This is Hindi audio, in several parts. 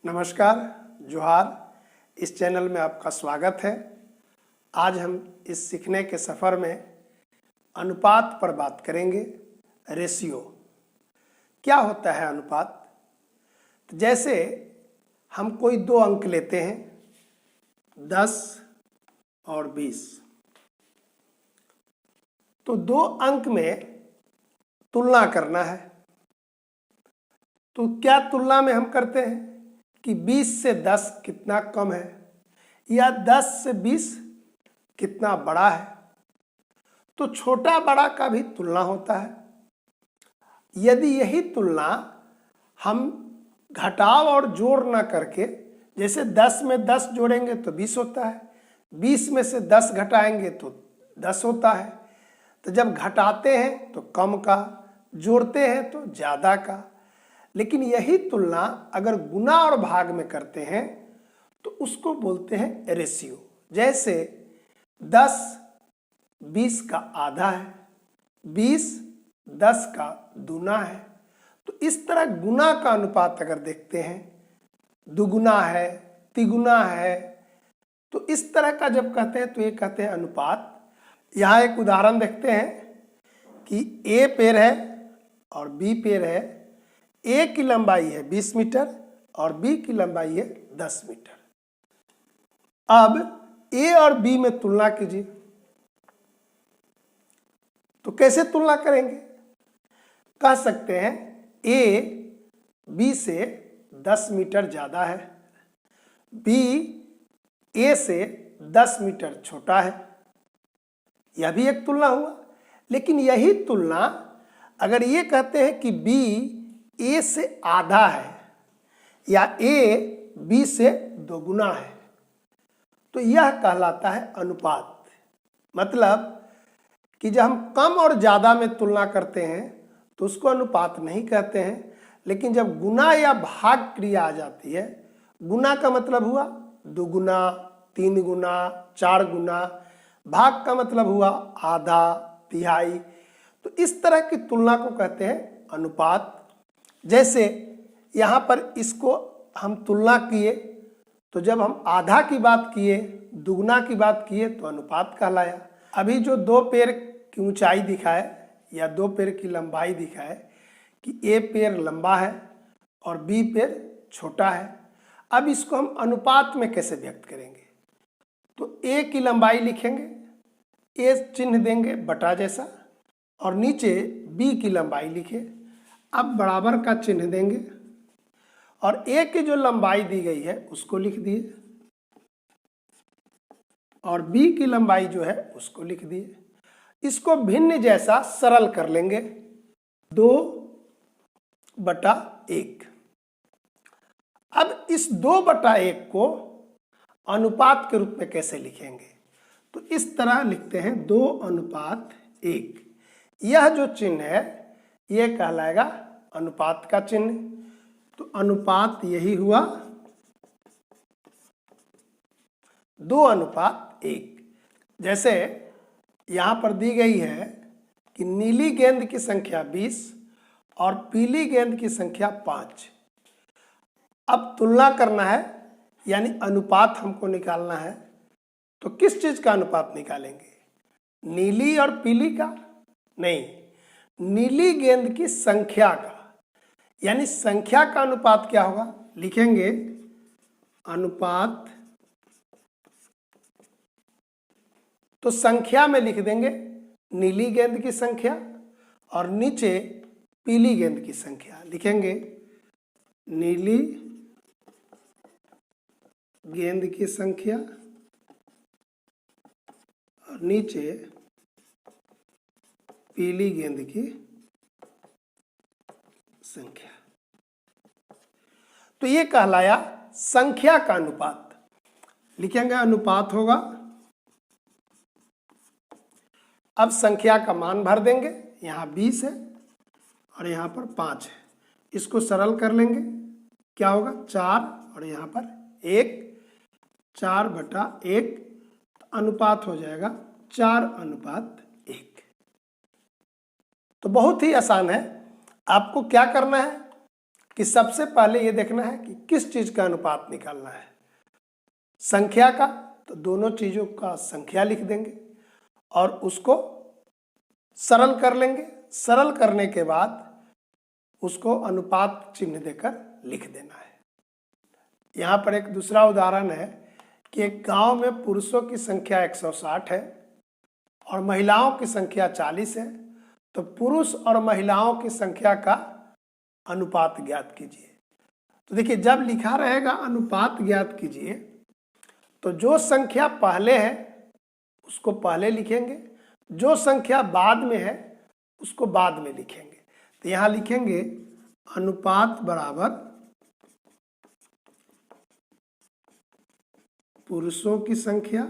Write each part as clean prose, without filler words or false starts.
नमस्कार, जोहार। इस चैनल में आपका स्वागत है। आज हम इस सीखने के सफ़र में अनुपात पर बात करेंगे। रेशियो क्या होता है? अनुपात तो जैसे हम कोई दो अंक लेते हैं, 10 और 20, तो दो अंक में तुलना करना है। तो क्या तुलना में हम करते हैं कि 20 से 10 कितना कम है या 10 से 20 कितना बड़ा है। तो छोटा बड़ा का भी तुलना होता है। यदि यही तुलना हम घटाव और जोड़ ना करके, जैसे 10 में 10 जोड़ेंगे तो 20 होता है, 20 में से 10 घटाएंगे तो 10 होता है। तो जब घटाते हैं तो कम का, जोड़ते हैं तो ज़्यादा का। लेकिन यही तुलना अगर गुना और भाग में करते हैं तो उसको बोलते हैं रेशियो। जैसे 10 20 का आधा है, 20 10 का दूना है। तो इस तरह गुना का अनुपात अगर देखते हैं, दुगुना है, तिगुना है, तो इस तरह का जब कहते हैं तो ये कहते हैं अनुपात। यहाँ एक उदाहरण देखते हैं कि ए पेड़ है और बी पेड़ है। ए की लंबाई है 20 मीटर और बी की लंबाई है 10 मीटर। अब ए और बी में तुलना कीजिए। तो कैसे तुलना करेंगे? कह सकते हैं ए बी से 10 मीटर ज़्यादा है, बी ए से 10 मीटर छोटा है। यह भी एक तुलना हुआ। लेकिन यही तुलना अगर ये कहते हैं कि बी ए से आधा है या ए बी से दोगुना है, तो यह कहलाता है अनुपात। मतलब कि जब हम कम और ज़्यादा में तुलना करते हैं तो उसको अनुपात नहीं कहते हैं। लेकिन जब गुना या भाग क्रिया आ जाती है, गुना का मतलब हुआ दुगुना, 3 गुना, 4 गुना, भाग का मतलब हुआ आधा, तिहाई, तो इस तरह की तुलना को कहते हैं अनुपात। जैसे यहाँ पर इसको हम तुलना किए तो जब हम आधा की बात किए, दुगुना की बात किए तो अनुपात कहलाया। अभी जो दो पेड़ की ऊंचाई दिखाए या दो पेड़ की लंबाई दिखाए कि ए पेड़ लंबा है और बी पेड़ छोटा है, अब इसको हम अनुपात में कैसे व्यक्त करेंगे? तो ए की लंबाई लिखेंगे, ए चिन्ह देंगे बटा जैसा, और नीचे बी की लंबाई लिखे, अब बराबर का चिन्ह देंगे और ए की जो लंबाई दी गई है उसको लिख दिए और बी की लंबाई जो है उसको लिख दिए। इसको भिन्न जैसा सरल कर लेंगे, 2/1। अब इस 2/1 को अनुपात के रूप में कैसे लिखेंगे? तो इस तरह लिखते हैं 2/1। यह जो चिन्ह है यह कहलाएगा अनुपात का चिन्ह। तो अनुपात यही हुआ 2/1। जैसे यहाँ पर दी गई है कि नीली गेंद की संख्या 20 और पीली गेंद की संख्या 5। अब तुलना करना है यानी अनुपात हमको निकालना है। तो किस चीज का अनुपात निकालेंगे? नीली और पीली का नहीं, नीली गेंद की संख्या का। यानी संख्या का अनुपात क्या होगा? लिखेंगे अनुपात, तो संख्या में लिख देंगे नीली गेंद की संख्या और नीचे पीली गेंद की संख्या लिखेंगे नीली गेंद की संख्या और नीचे पीली गेंद की संख्या। तो ये कहलाया संख्या का अनुपात। लिखेंगे अनुपात होगा, अब संख्या का मान भर देंगे। यहाँ 20 है और यहाँ पर 5 है, इसको सरल कर लेंगे। क्या होगा? 4 और यहाँ पर 1, 4/1, तो अनुपात हो जाएगा 4/1। तो बहुत ही आसान है। आपको क्या करना है? कि सबसे पहले ये देखना है कि किस चीज का अनुपात निकालना है, संख्या का, तो दोनों चीजों का संख्या लिख देंगे और उसको सरल कर लेंगे। सरल करने के बाद उसको अनुपात चिन्ह देकर लिख देना है। यहाँ पर एक दूसरा उदाहरण है कि एक गांव में पुरुषों की संख्या 160 है और महिलाओं की संख्या 40 है, तो पुरुष और महिलाओं की संख्या का अनुपात ज्ञात कीजिए। तो देखिए, जब लिखा रहेगा अनुपात ज्ञात कीजिए, तो जो संख्या पहले है उसको पहले लिखेंगे, जो संख्या बाद में है उसको बाद में लिखेंगे। तो यहाँ लिखेंगे अनुपात बराबर पुरुषों की संख्या,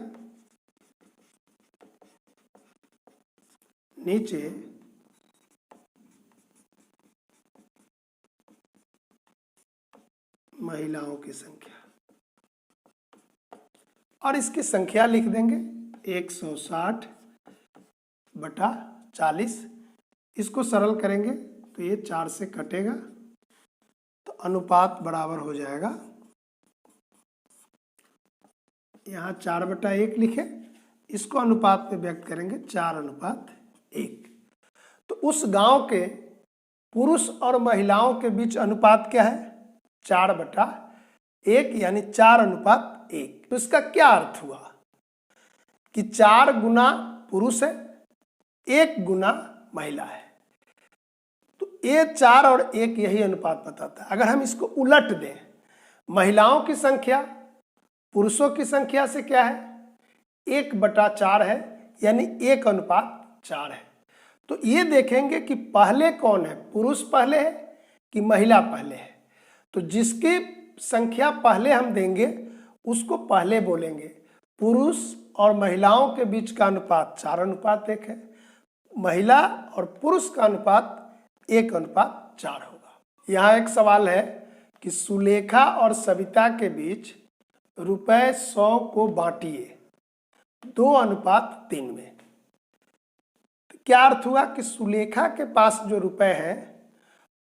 नीचे महिलाओं की संख्या, और इसकी संख्या लिख देंगे 160 बटा 40। इसको सरल करेंगे तो ये 4 से कटेगा, तो अनुपात बराबर हो जाएगा, यहाँ 4/1 लिखे, इसको अनुपात में व्यक्त करेंगे 4:1। तो उस गांव के पुरुष और महिलाओं के बीच अनुपात क्या है? 4/1, यानी 4:1। तो इसका क्या अर्थ हुआ कि 4 गुना पुरुष है, 1 गुना महिला है। तो ये 4 और 1 यही अनुपात बताता है। अगर हम इसको उलट दें, महिलाओं की संख्या पुरुषों की संख्या से क्या है? 1/4 है, यानी 1:4 है। तो ये देखेंगे कि पहले कौन है, पुरुष पहले है कि महिला पहले है। तो जिसकी संख्या पहले हम देंगे उसको पहले बोलेंगे। पुरुष और महिलाओं के बीच का अनुपात 4:1 है, महिला और पुरुष का अनुपात 1:4 होगा। यहाँ एक सवाल है कि सुलेखा और सविता के बीच रुपए 100 को बांटिए 2:3 में। तो क्या अर्थ हुआ कि सुलेखा के पास जो रुपए हैं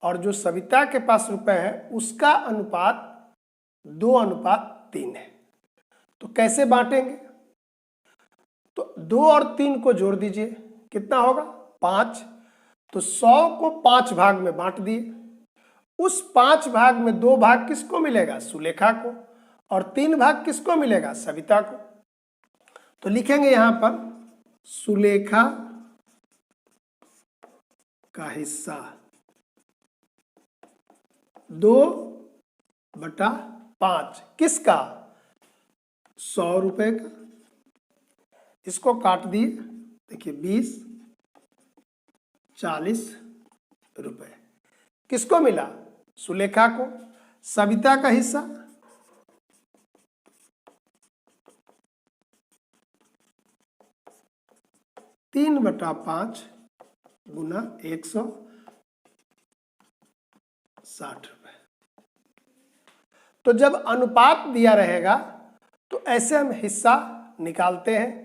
और जो सविता के पास रुपए हैं उसका अनुपात 2:3 है। तो कैसे बांटेंगे? तो 2 और 3 को जोड़ दीजिए, कितना होगा? 5। तो 100 को 5 भाग में बांट दिए। उस 5 भाग में 2 भाग किसको मिलेगा? सुलेखा को, और 3 भाग किसको मिलेगा? सविता को। तो लिखेंगे यहां पर सुलेखा का हिस्सा 2/5, किसका? 100 रुपए का। इसको काट दिए, देखिए 20, 40 रुपए किसको मिला? सुलेखा को। सविता का हिस्सा 3/5 गुना 160 रुपए। तो जब अनुपात दिया रहेगा तो ऐसे हम हिस्सा निकालते हैं।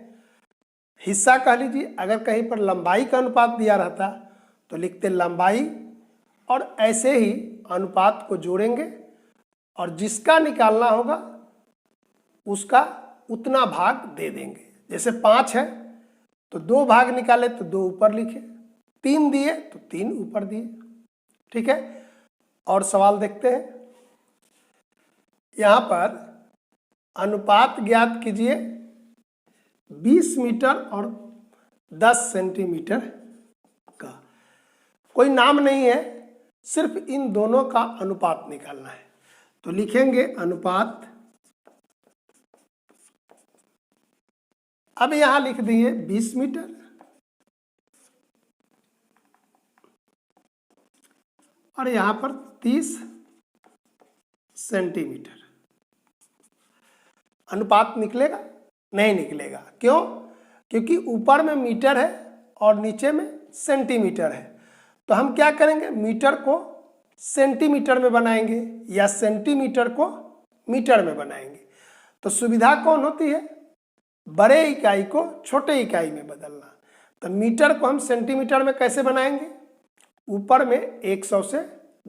हिस्सा कह लीजिए, अगर कहीं पर लंबाई का अनुपात दिया रहता तो लिखते लंबाई, और ऐसे ही अनुपात को जोड़ेंगे और जिसका निकालना होगा उसका उतना भाग दे देंगे। जैसे 5 है तो 2 भाग निकाले तो 2 ऊपर लिखे, 3 दिए तो 3 ऊपर दिए। ठीक है, और सवाल देखते हैं। यहां पर अनुपात ज्ञात कीजिए 20 मीटर और 10 सेंटीमीटर का। कोई नाम नहीं है, सिर्फ इन दोनों का अनुपात निकालना है। तो लिखेंगे अनुपात, अब यहां लिख दिए 20 मीटर और यहां पर 30 सेंटीमीटर। अनुपात निकलेगा? नहीं निकलेगा। क्यों? क्योंकि ऊपर में मीटर है और नीचे में सेंटीमीटर है। तो हम क्या करेंगे? मीटर को सेंटीमीटर में बनाएंगे या सेंटीमीटर को मीटर में बनाएंगे। तो सुविधा कौन होती है? बड़े इकाई को छोटे इकाई में बदलना। तो मीटर को हम सेंटीमीटर में कैसे बनाएंगे? ऊपर में 100 से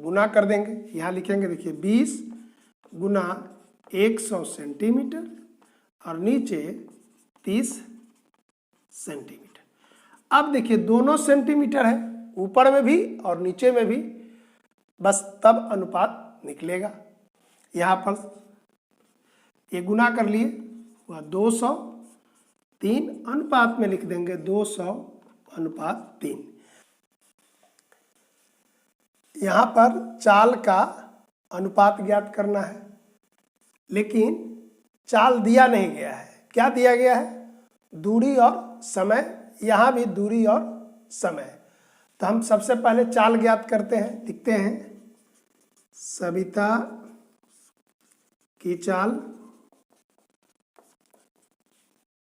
गुना कर देंगे, यहाँ लिखेंगे देखिए 20 गुना 100 सेंटीमीटर और नीचे 30 सेंटीमीटर। अब देखिए दोनों सेंटीमीटर है, ऊपर में भी और नीचे में भी, बस तब अनुपात निकलेगा। यहाँ पर ये गुना कर लिए, वह 200, 3 अनुपात में लिख देंगे 200:3। यहाँ पर चाल का अनुपात ज्ञात करना है, लेकिन चाल दिया नहीं गया है। क्या दिया गया है? दूरी और समय। यहाँ भी दूरी और समय। तो हम सबसे पहले चाल ज्ञात करते हैं, लिखते हैं सविता की चाल।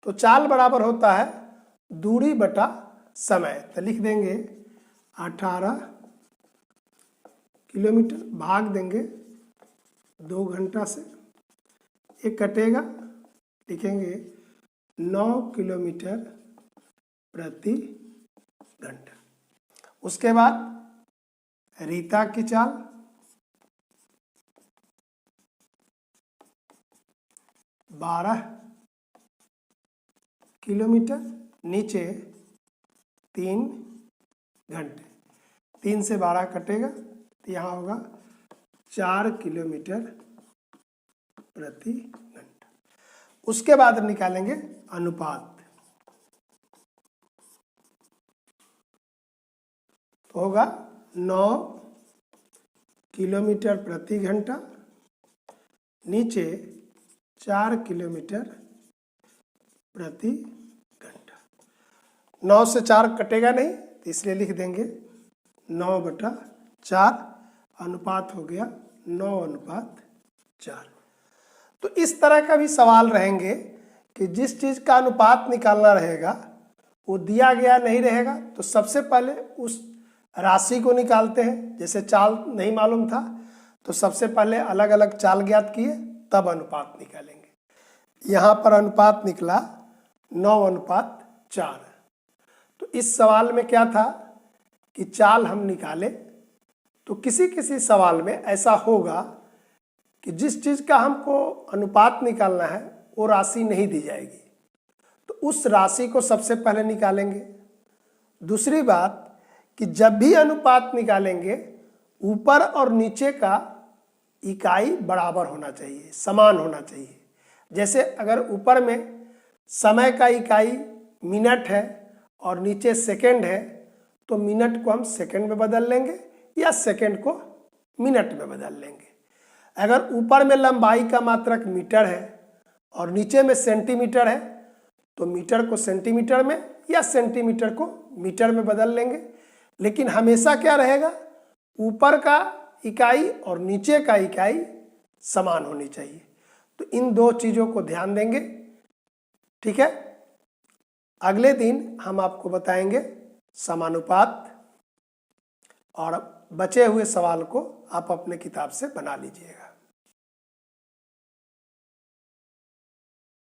तो चाल बराबर होता है दूरी बटा समय। तो लिख देंगे 18 किलोमीटर, भाग देंगे 2 घंटा से, एक कटेगा, लिखेंगे 9 किलोमीटर प्रति घंटा। उसके बाद रीता की चाल, बारह किलोमीटर, नीचे 3 घंटे, 3 से 12 कटेगा तो यहाँ होगा 4 किलोमीटर प्रति घंटा। उसके बाद निकालेंगे अनुपात, तो होगा 9 किलोमीटर प्रति घंटा, नीचे 4 किलोमीटर प्रति घंटा। 9 से 4 कटेगा नहीं, तो इसलिए लिख देंगे 9/4, अनुपात हो गया 9:4। तो इस तरह का भी सवाल रहेंगे कि जिस चीज़ का अनुपात निकालना रहेगा वो दिया गया नहीं रहेगा, तो सबसे पहले उस राशि को निकालते हैं। जैसे चाल नहीं मालूम था तो सबसे पहले अलग अलग चाल ज्ञात किए, तब अनुपात निकालेंगे। यहाँ पर अनुपात निकला 9:4। तो इस सवाल में क्या था कि चाल हम निकाले, तो किसी किसी सवाल में ऐसा होगा कि जिस चीज़ का हमको अनुपात निकालना है वो राशि नहीं दी जाएगी, तो उस राशि को सबसे पहले निकालेंगे। दूसरी बात कि जब भी अनुपात निकालेंगे ऊपर और नीचे का इकाई बराबर होना चाहिए, समान होना चाहिए। जैसे अगर ऊपर में समय का इकाई मिनट है और नीचे सेकंड है, तो मिनट को हम सेकंड में बदल लेंगे या सेकंड को मिनट में बदल लेंगे। अगर ऊपर में लंबाई का मात्रक मीटर है और नीचे में सेंटीमीटर है, तो मीटर को सेंटीमीटर में या सेंटीमीटर को मीटर में बदल लेंगे। लेकिन हमेशा क्या रहेगा, ऊपर का इकाई और नीचे का इकाई समान होनी चाहिए। तो इन दो चीज़ों को ध्यान देंगे, ठीक है। अगले दिन हम आपको बताएंगे समानुपात, और बचे हुए सवाल को आप अपने किताब से बना लीजिएगा।